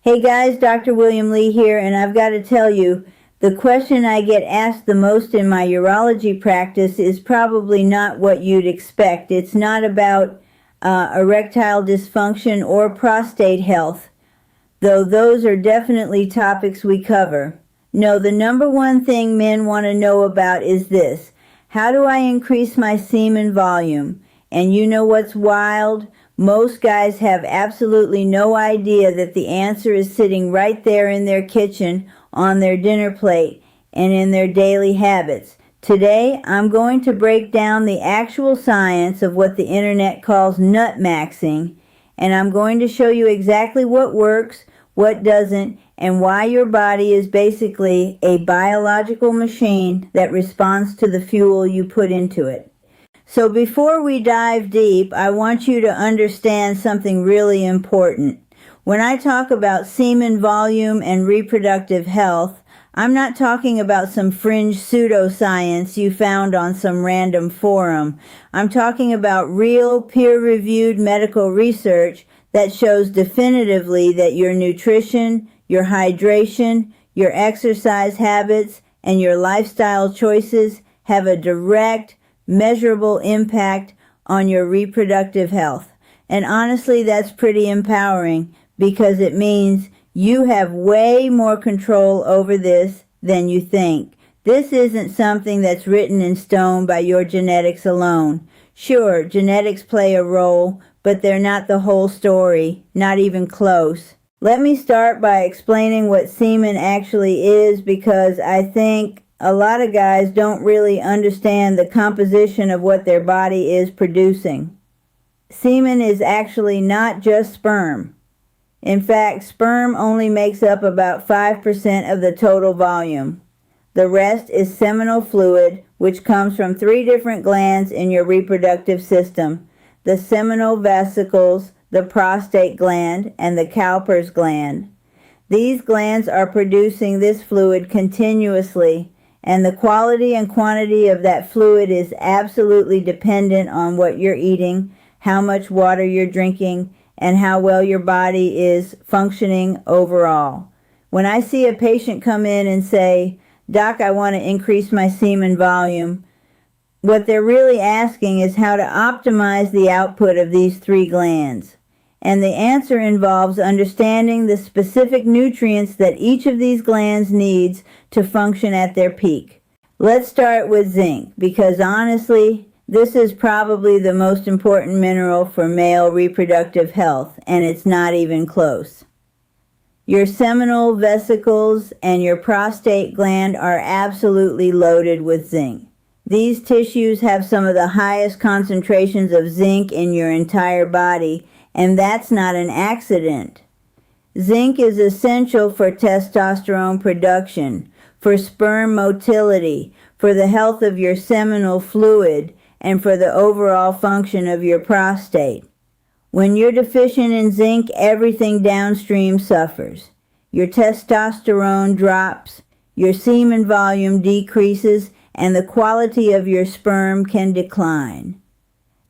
Hey guys, Dr. William Lee here, and I've got to tell you, the question I get asked the most in my urology practice is probably not what you'd expect. It's not about erectile dysfunction or prostate health, though those are definitely topics we cover. No, the number one thing men want to know about is this: how do I increase my semen volume? And you know what's wild? Most guys have absolutely no idea that the answer is sitting right there in their kitchen, on their dinner plate, and in their daily habits. Today, I'm going to break down the actual science of what the internet calls nutmaxxing, and I'm going to show you exactly what works, what doesn't, and why your body is basically a biological machine that responds to the fuel you put into it. So before we dive deep, I want you to understand something really important. When I talk about semen volume and reproductive health, I'm not talking about some fringe pseudoscience you found on some random forum. I'm talking about real peer-reviewed medical research that shows definitively that your nutrition, your hydration, your exercise habits, and your lifestyle choices have a direct, measurable impact on your reproductive health. And honestly, that's pretty empowering because it means you have way more control over this than you think. This isn't something that's written in stone by your genetics alone. Sure, genetics play a role, but they're not the whole story, not even close. Let me start by explaining what semen actually is, because I think a lot of guys don't really understand the composition of what their body is producing. Semen is actually not just sperm. In fact, sperm only makes up about 5% of the total volume. The rest is seminal fluid, which comes from 3 different glands in your reproductive system: the seminal vesicles, the prostate gland, and the Cowper's gland. These glands are producing this fluid continuously, and the quality and quantity of that fluid is absolutely dependent on what you're eating, how much water you're drinking, and how well your body is functioning overall. When I see a patient come in and say, "Doc, I want to increase my semen volume," what they're really asking is how to optimize the output of these 3 glands. And the answer involves understanding the specific nutrients that each of these glands needs to function at their peak. Let's start with zinc, because honestly, this is probably the most important mineral for male reproductive health, and it's not even close. Your seminal vesicles and your prostate gland are absolutely loaded with zinc. These tissues have some of the highest concentrations of zinc in your entire body, and that's not an accident. Zinc is essential for testosterone production, for sperm motility, for the health of your seminal fluid, and for the overall function of your prostate. When you're deficient in zinc, everything downstream suffers. Your testosterone drops, your semen volume decreases, and the quality of your sperm can decline.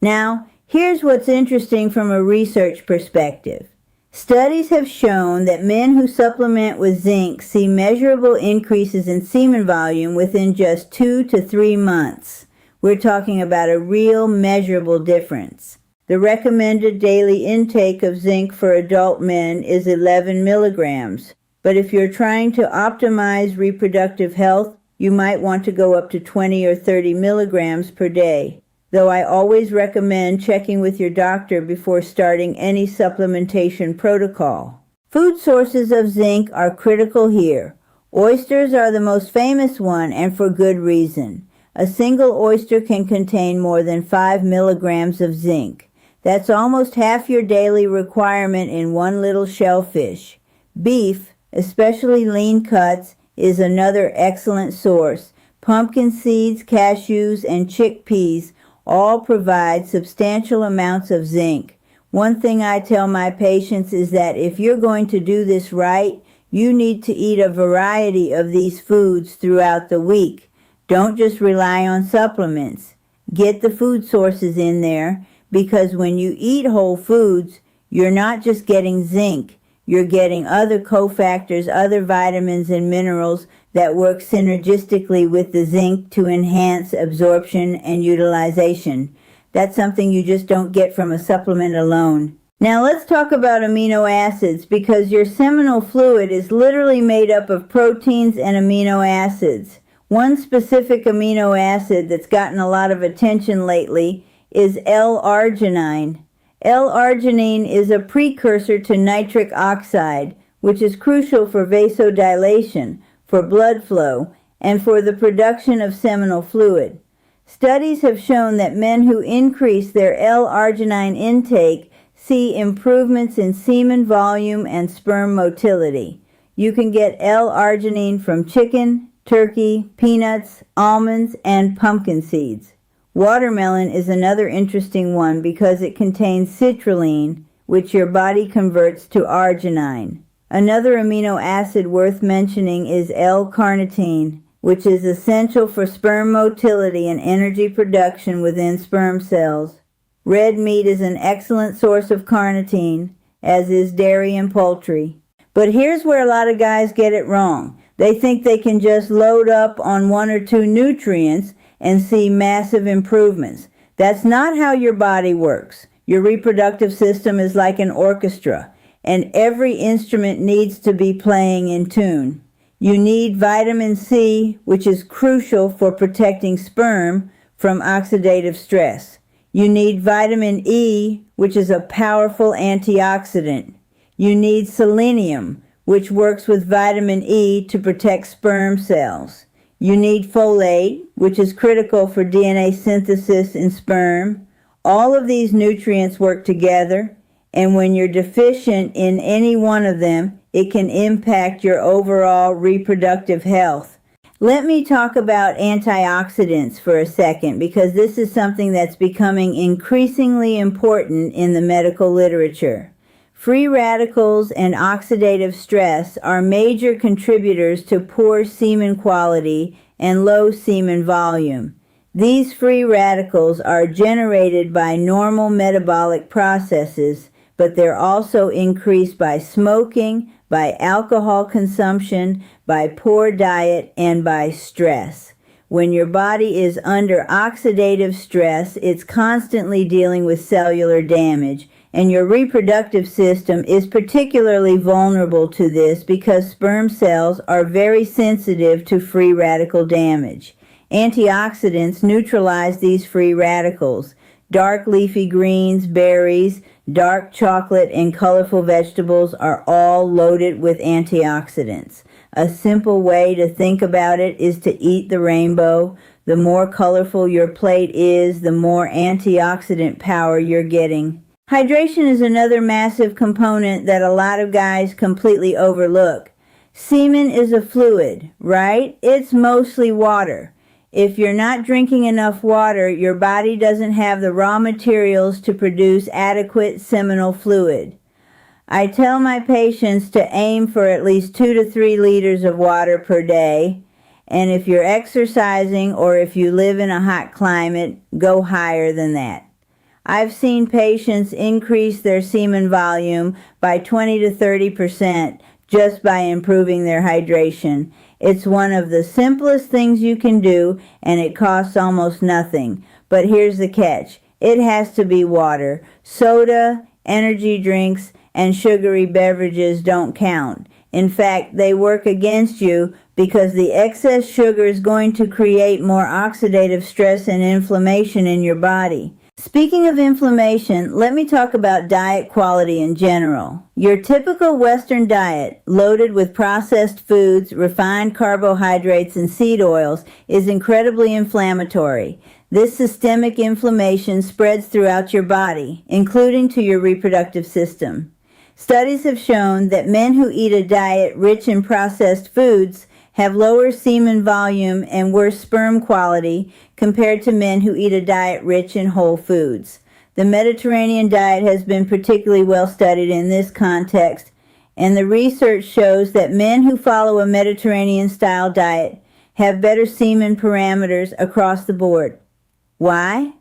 Now, here's what's interesting from a research perspective. Studies have shown that men who supplement with zinc see measurable increases in semen volume within just 2 to 3 months. We're talking about a real measurable difference. The recommended daily intake of zinc for adult men is 11 milligrams, but if you're trying to optimize reproductive health, you might want to go up to 20 or 30 milligrams per day, though I always recommend checking with your doctor before starting any supplementation protocol. Food sources of zinc are critical here. Oysters are the most famous one, and for good reason. A single oyster can contain more than 5 milligrams of zinc. That's almost half your daily requirement in one little shellfish. Beef, especially lean cuts, is another excellent source. Pumpkin seeds, cashews, and chickpeas all provide substantial amounts of zinc. One thing I tell my patients is that if you're going to do this right, you need to eat a variety of these foods throughout the week. Don't just rely on supplements. Get the food sources in there, because when you eat whole foods, you're not just getting zinc, You're getting other cofactors, other vitamins and minerals that work synergistically with the zinc to enhance absorption and utilization. That's something you just don't get from a supplement alone. Now let's talk about amino acids, because your seminal fluid is literally made up of proteins and amino acids. One specific amino acid that's gotten a lot of attention lately is L-Arginine. L-Arginine is a precursor to nitric oxide, which is crucial for vasodilation, for blood flow, and for the production of seminal fluid. Studies have shown that men who increase their L-Arginine intake see improvements in semen volume and sperm motility. You can get L-Arginine from chicken, turkey, peanuts, almonds, and pumpkin seeds. Watermelon is another interesting one because it contains citrulline, which your body converts to arginine. Another amino acid worth mentioning is L-carnitine, which is essential for sperm motility and energy production within sperm cells. Red meat is an excellent source of carnitine, as is dairy and poultry. But here's where a lot of guys get it wrong. They think they can just load up on one or two nutrients and see massive improvements. That's not how your body works. Your reproductive system is like an orchestra, and every instrument needs to be playing in tune. You need vitamin C, which is crucial for protecting sperm from oxidative stress. You need vitamin E, which is a powerful antioxidant. You need selenium, which works with vitamin E to protect sperm cells. You need folate, which is critical for DNA synthesis in sperm. All of these nutrients work together, and when you're deficient in any one of them, it can impact your overall reproductive health. Let me talk about antioxidants for a second, because this is something that's becoming increasingly important in the medical literature. Free radicals and oxidative stress are major contributors to poor semen quality and low semen volume. These free radicals are generated by normal metabolic processes, but they're also increased by smoking, by alcohol consumption, by poor diet, and by stress. When your body is under oxidative stress, it's constantly dealing with cellular damage, and your reproductive system is particularly vulnerable to this because sperm cells are very sensitive to free radical damage. Antioxidants neutralize these free radicals. Dark leafy greens, berries, dark chocolate, and colorful vegetables are all loaded with antioxidants. A simple way to think about it is to eat the rainbow. The more colorful your plate is, the more antioxidant power you're getting. Hydration is another massive component that a lot of guys completely overlook. Semen is a fluid, right? It's mostly water. If you're not drinking enough water, your body doesn't have the raw materials to produce adequate seminal fluid. I tell my patients to aim for at least 2 to 3 liters of water per day, and if you're exercising or if you live in a hot climate, go higher than that. I've seen patients increase their semen volume by 20 to 30% just by improving their hydration. It's one of the simplest things you can do, and it costs almost nothing. But here's the catch. It has to be water. Soda, energy drinks, and sugary beverages don't count. In fact, they work against you because the excess sugar is going to create more oxidative stress and inflammation in your body. Speaking of inflammation, let me talk about diet quality in general. Your typical Western diet, loaded with processed foods, refined carbohydrates, and seed oils, is incredibly inflammatory. This systemic inflammation spreads throughout your body, including to your reproductive system. Studies have shown that men who eat a diet rich in processed foods have lower semen volume and worse sperm quality compared to men who eat a diet rich in whole foods. The Mediterranean diet has been particularly well studied in this context, and the research shows that men who follow a Mediterranean-style diet have better semen parameters across the board. Why?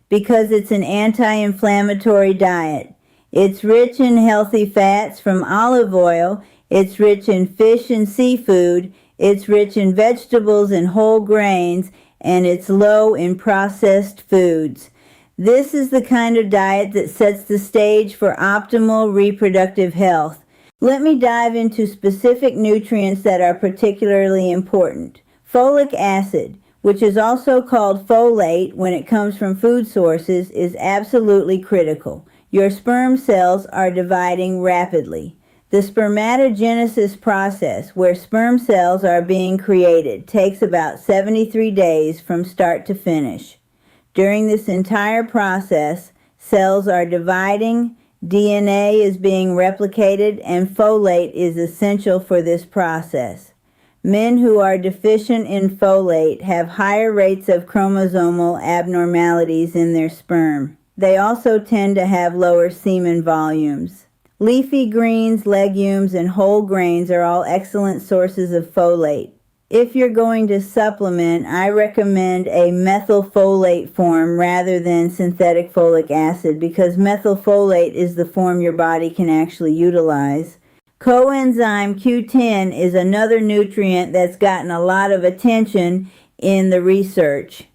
Because it's an anti-inflammatory diet. It's rich in healthy fats from olive oil. It's rich in fish and seafood. It's rich in vegetables and whole grains, and it's low in processed foods. This is the kind of diet that sets the stage for optimal reproductive health. Let me dive into specific nutrients that are particularly important. Folic acid, which is also called folate when it comes from food sources, is absolutely critical. Your sperm cells are dividing rapidly. The spermatogenesis process, where sperm cells are being created, takes about 73 days from start to finish. During this entire process, cells are dividing, DNA is being replicated, and folate is essential for this process. Men who are deficient in folate have higher rates of chromosomal abnormalities in their sperm. They also tend to have lower semen volumes. Leafy greens, legumes, and whole grains are all excellent sources of folate. If you're going to supplement, I recommend a methylfolate form rather than synthetic folic acid because methylfolate is the form your body can actually utilize. Coenzyme Q10 is another nutrient that's gotten a lot of attention in the research.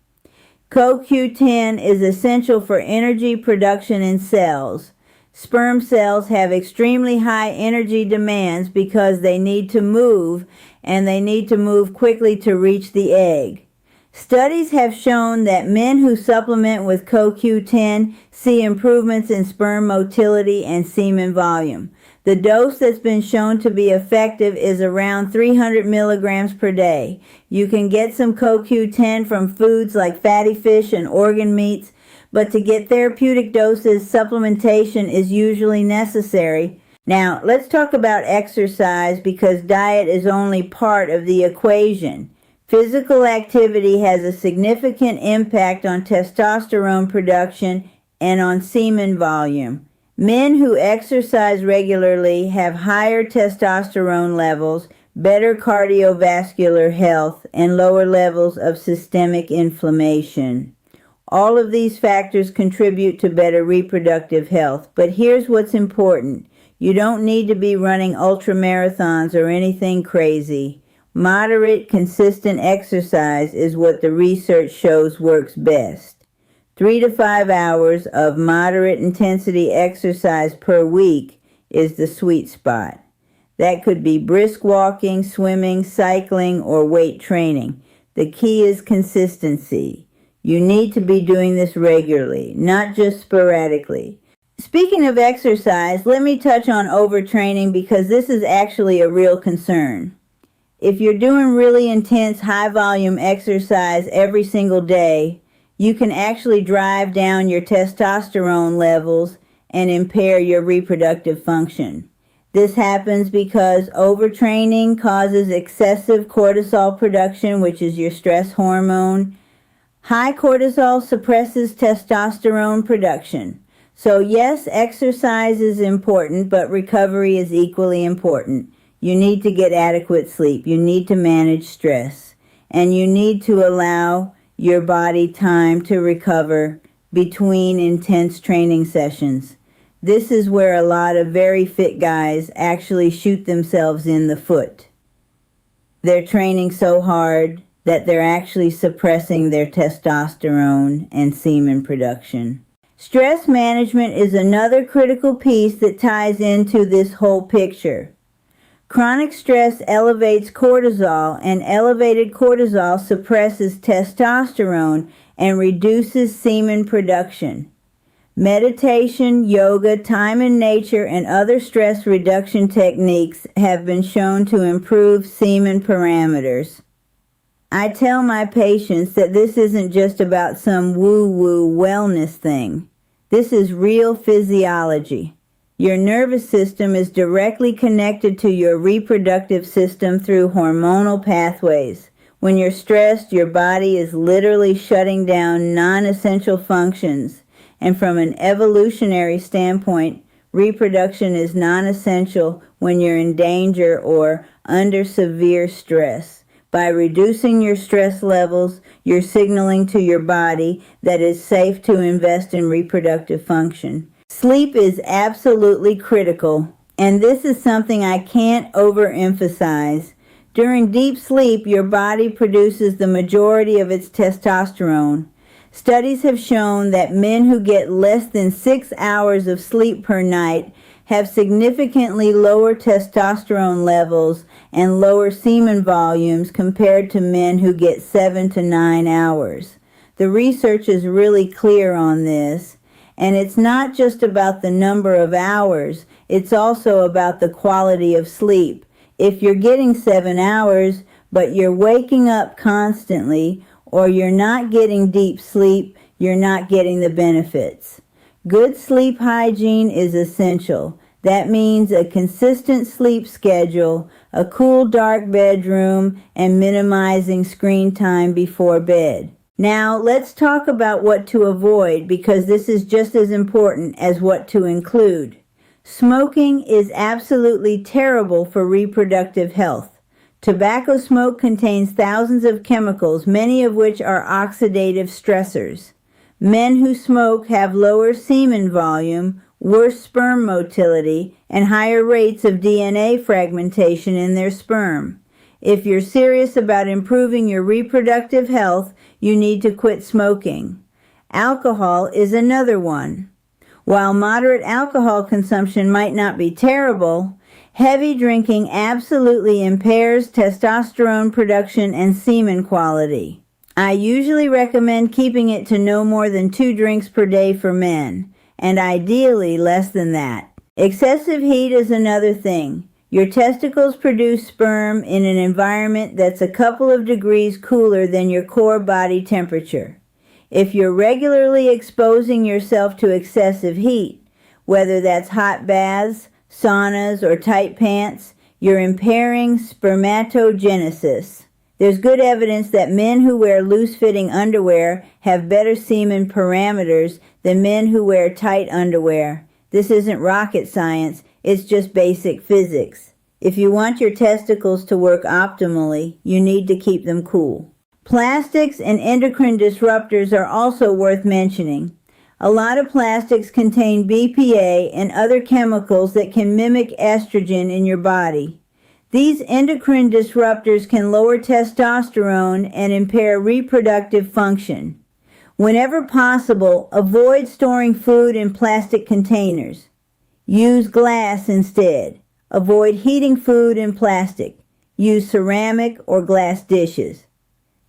CoQ10 is essential for energy production in cells. Sperm cells have extremely high energy demands because they need to move, and they need to move quickly to reach the egg. Studies have shown that men who supplement with CoQ10 see improvements in sperm motility and semen volume. The dose that's been shown to be effective is around 300 milligrams per day. You can get some CoQ10 from foods like fatty fish and organ meats, but to get therapeutic doses, supplementation is usually necessary. Now, let's talk about exercise because diet is only part of the equation. Physical activity has a significant impact on testosterone production and on semen volume. Men who exercise regularly have higher testosterone levels, better cardiovascular health, and lower levels of systemic inflammation. All of these factors contribute to better reproductive health, but here's what's important. You don't need to be running ultramarathons or anything crazy. Moderate, consistent exercise is what the research shows works best. 3 to 5 hours of moderate intensity exercise per week is the sweet spot. That could be brisk walking, swimming, cycling, or weight training. The key is consistency. You need to be doing this regularly, not just sporadically. Speaking of exercise, let me touch on overtraining because this is actually a real concern. If you're doing really intense, high-volume exercise every single day, you can actually drive down your testosterone levels and impair your reproductive function. This happens because overtraining causes excessive cortisol production, which is your stress hormone. High cortisol suppresses testosterone production. So yes, exercise is important, but recovery is equally important. You need to get adequate sleep. You need to manage stress. And you need to allow your body time to recover between intense training sessions. This is where a lot of very fit guys actually shoot themselves in the foot. They're training so hard that they're actually suppressing their testosterone and semen production. Stress management is another critical piece that ties into this whole picture. Chronic stress elevates cortisol, and elevated cortisol suppresses testosterone and reduces semen production. Meditation, yoga, time in nature, and other stress reduction techniques have been shown to improve semen parameters. I tell my patients that this isn't just about some woo-woo wellness thing. This is real physiology. Your nervous system is directly connected to your reproductive system through hormonal pathways. When you're stressed, your body is literally shutting down non-essential functions. And from an evolutionary standpoint, reproduction is non-essential when you're in danger or under severe stress. By reducing your stress levels, you're signaling to your body that it's safe to invest in reproductive function. Sleep is absolutely critical, and this is something I can't overemphasize. During deep sleep, your body produces the majority of its testosterone. Studies have shown that men who get less than 6 hours of sleep per night have significantly lower testosterone levels and lower semen volumes compared to men who get 7 to 9 hours. The research is really clear on this, and it's not just about the number of hours, it's also about the quality of sleep. If you're getting 7 hours, but you're waking up constantly, or you're not getting deep sleep, you're not getting the benefits. Good sleep hygiene is essential. That means a consistent sleep schedule, a cool, dark bedroom, and minimizing screen time before bed. Now, let's talk about what to avoid, because this is just as important as what to include. Smoking is absolutely terrible for reproductive health. Tobacco smoke contains thousands of chemicals, many of which are oxidative stressors. Men who smoke have lower semen volume, worse sperm motility, and higher rates of DNA fragmentation in their sperm. If you're serious about improving your reproductive health, you need to quit smoking. Alcohol is another one. While moderate alcohol consumption might not be terrible, heavy drinking absolutely impairs testosterone production and semen quality. I usually recommend keeping it to no more than 2 drinks per day for men, and ideally less than that. Excessive heat is another thing. Your testicles produce sperm in an environment that's a couple of degrees cooler than your core body temperature. If you're regularly exposing yourself to excessive heat, whether that's hot baths, saunas, or tight pants, you're impairing spermatogenesis. There's good evidence that men who wear loose-fitting underwear have better semen parameters than men who wear tight underwear. This isn't rocket science, it's just basic physics. If you want your testicles to work optimally, you need to keep them cool. Plastics and endocrine disruptors are also worth mentioning. A lot of plastics contain BPA and other chemicals that can mimic estrogen in your body. These endocrine disruptors can lower testosterone and impair reproductive function. Whenever possible, avoid storing food in plastic containers. Use glass instead. Avoid heating food in plastic. Use ceramic or glass dishes.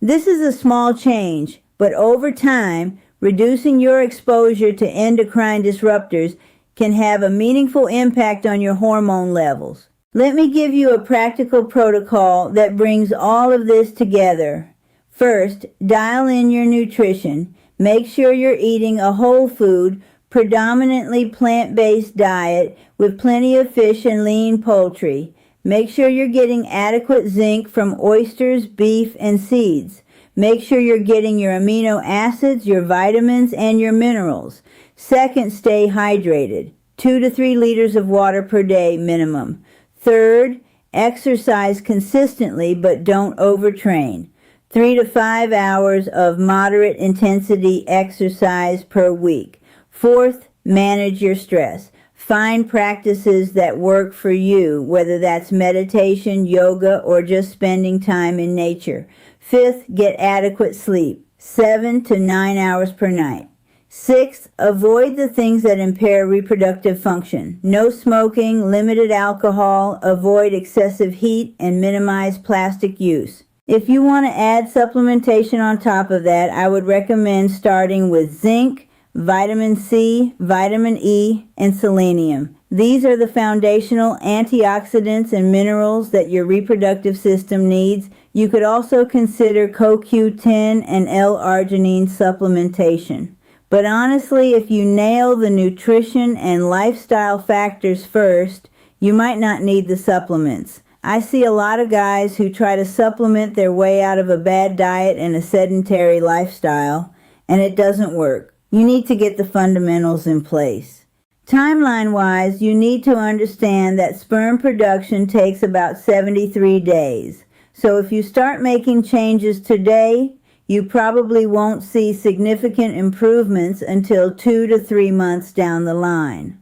This is a small change, but over time, reducing your exposure to endocrine disruptors can have a meaningful impact on your hormone levels. Let me give you a practical protocol that brings all of this together. First, dial in your nutrition. Make sure you're eating a whole food, predominantly plant-based diet with plenty of fish and lean poultry. Make sure you're getting adequate zinc from oysters, beef, and seeds. Make sure you're getting your amino acids, your vitamins, and your minerals. Second, stay hydrated. 2 to 3 liters of water per day minimum. Third, exercise consistently but don't overtrain. 3 to 5 hours of moderate intensity exercise per week. Fourth, manage your stress. Find practices that work for you, whether that's meditation, yoga, or just spending time in nature. Fifth, get adequate sleep, 7 to 9 hours per night. Sixth, avoid the things that impair reproductive function. No smoking, limited alcohol, avoid excessive heat, and minimize plastic use. If you want to add supplementation on top of that, I would recommend starting with zinc, vitamin C, vitamin E, and selenium. These are the foundational antioxidants and minerals that your reproductive system needs. You could also consider CoQ10 and L-Arginine supplementation. But honestly, if you nail the nutrition and lifestyle factors first, you might not need the supplements. I see a lot of guys who try to supplement their way out of a bad diet and a sedentary lifestyle, and it doesn't work. You need to get the fundamentals in place. Timeline-wise, you need to understand that sperm production takes about 73 days. So if you start making changes today, you probably won't see significant improvements until 2 to 3 months down the line.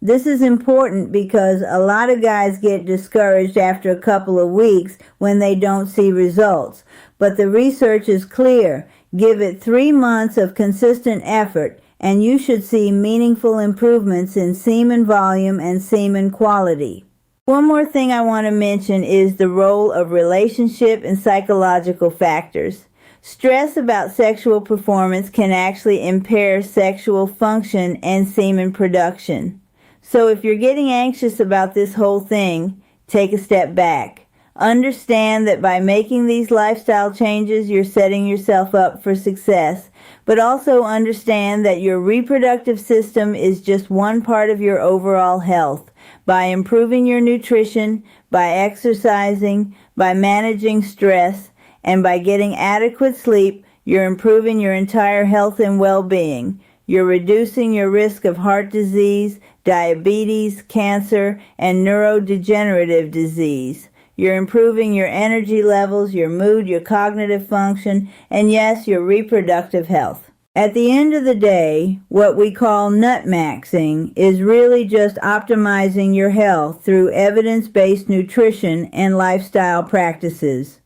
This is important because a lot of guys get discouraged after a couple of weeks when they don't see results. But the research is clear. Give it 3 months of consistent effort and you should see meaningful improvements in semen volume and semen quality. One more thing I want to mention is the role of relationship and psychological factors. Stress about sexual performance can actually impair sexual function and semen production. So if you're getting anxious about this whole thing, take a step back. Understand that by making these lifestyle changes, you're setting yourself up for success. But also understand that your reproductive system is just one part of your overall health. By improving your nutrition, by exercising, by managing stress, and by getting adequate sleep, you're improving your entire health and well-being. You're reducing your risk of heart disease, diabetes, cancer, and neurodegenerative disease. You're improving your energy levels, your mood, your cognitive function, and yes, your reproductive health. At the end of the day, what we call nutmaxing is really just optimizing your health through evidence-based nutrition and lifestyle practices.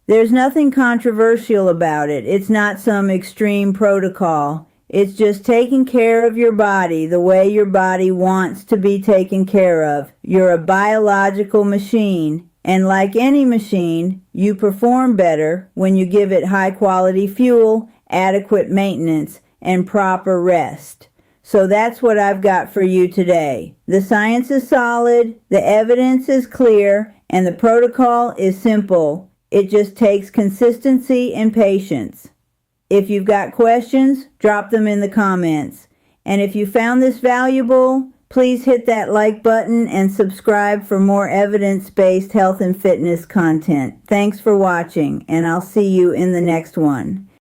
There's nothing controversial about it. It's not some extreme protocol. It's just taking care of your body the way your body wants to be taken care of. You're a biological machine, and like any machine, you perform better when you give it high-quality fuel, adequate maintenance, and proper rest. So that's what I've got for you today. The science is solid, the evidence is clear, and the protocol is simple. It just takes consistency and patience. If you've got questions, drop them in the comments. And if you found this valuable, please hit that like button and subscribe for more evidence-based health and fitness content. Thanks for watching, and I'll see you in the next one.